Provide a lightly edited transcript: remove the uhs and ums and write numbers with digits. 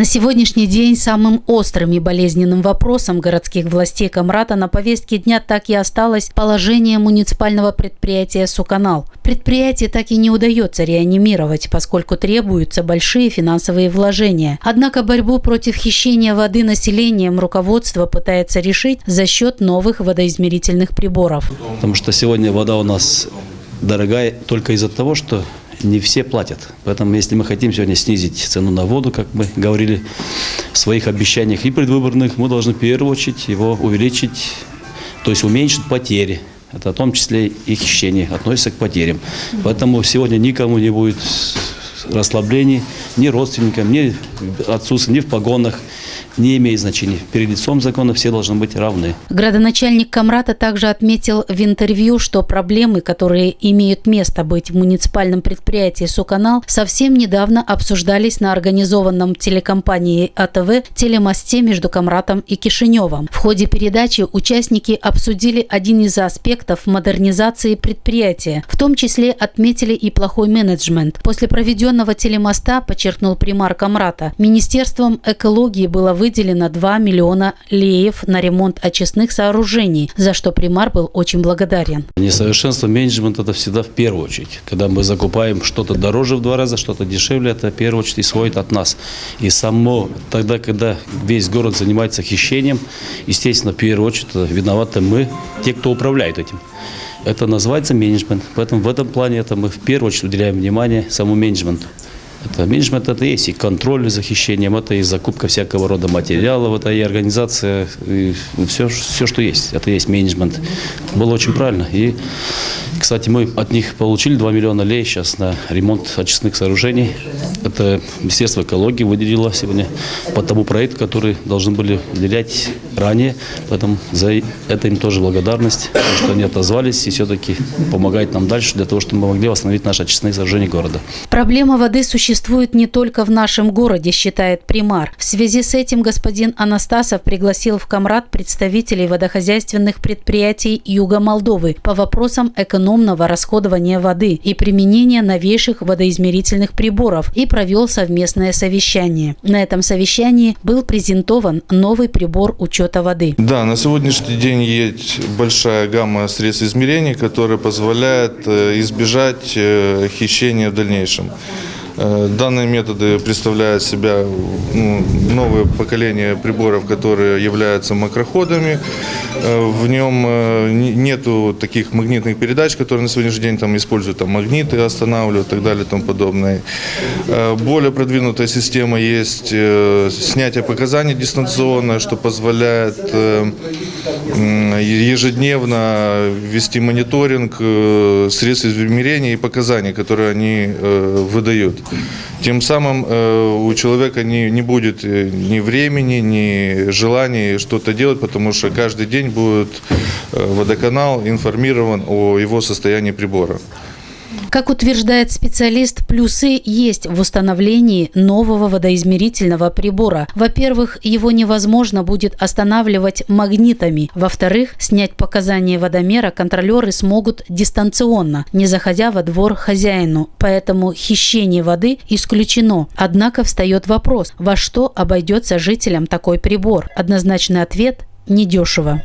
На сегодняшний день самым острым и болезненным вопросом городских властей Камрата на повестке дня так и осталось положение муниципального предприятия «Суканал». Предприятие так и не удается реанимировать, поскольку требуются большие финансовые вложения. Однако борьбу против хищения воды населением руководство пытается решить за счет новых водоизмерительных приборов. Потому что сегодня вода у нас дорогая только из-за того, что не все платят. Поэтому, если мы хотим сегодня снизить цену на воду, как мы говорили в своих обещаниях и предвыборных, мы должны в первую очередь его увеличить, то есть уменьшить потери. Это в том числе и хищение относится к потерям. Поэтому сегодня никому не будет расслаблений, ни родственникам, ни отцу, ни в погонах. Не имеет значения. Перед лицом закона все должны быть равны. Градоначальник Камрата также отметил в интервью, что проблемы, которые имеют место быть в муниципальном предприятии «Суканал», совсем недавно обсуждались на организованном телекомпанией АТВ телемосте между Камратом и Кишиневом. В ходе передачи участники обсудили один из аспектов модернизации предприятия. В том числе отметили и плохой менеджмент. После проведенного телемоста, подчеркнул примар Камрата, Министерством экологии было выделено 2 миллиона леев на ремонт очистных сооружений, за что примар был очень благодарен. Несовершенство менеджмента – это всегда в первую очередь. Когда мы закупаем что-то дороже в 2 раза, что-то дешевле, это в первую очередь исходит от нас. И само тогда, когда весь город занимается хищением, естественно, в первую очередь виноваты мы, те, кто управляет этим. Это называется менеджмент. Поэтому в этом плане это мы в первую очередь уделяем внимание самому менеджменту. Это менеджмент, это есть и контроль за хищением, это и закупка всякого рода материалов, это и организация, и все, что есть. Это есть менеджмент. Было очень правильно. И, кстати, мы от них получили 2 миллиона лей сейчас на ремонт очистных сооружений. Это Министерство экологии выделило сегодня по тому проекту, который должны были выделять ранее. Поэтому за это им тоже благодарность, потому что они отозвались и все-таки помогают нам дальше для того, чтобы мы могли восстановить наши очистные сооружения города. Проблема воды существует не только в нашем городе, считает примар. В связи с этим господин Анастасов пригласил в Камрат представителей водохозяйственных предприятий Юга Молдовы по вопросам экономного расходования воды и применения новейших водоизмерительных приборов и провел совместное совещание. На этом совещании был презентован новый прибор учета воды. Да, на сегодняшний день есть большая гамма средств измерений, которые позволяют избежать хищения в дальнейшем. Данные методы представляют себя новое поколение приборов, которые являются макроходами. В нем нету таких магнитных передач, которые на сегодняшний день там используют магниты, останавливают и так далее и тому подобное. Более продвинутая система есть снятие показаний дистанционно, что позволяет ежедневно вести мониторинг средств измерения и показаний, которые они выдают. Тем самым у человека не будет ни времени, ни желания что-то делать, потому что каждый день будет водоканал информирован о его состоянии прибора. Как утверждает специалист, плюсы есть в установлении нового водоизмерительного прибора. Во-первых, его невозможно будет останавливать магнитами. Во-вторых, снять показания водомера контролеры смогут дистанционно, не заходя во двор хозяину. Поэтому хищение воды исключено. Однако встает вопрос, во что обойдется жителям такой прибор? Однозначный ответ – недешево.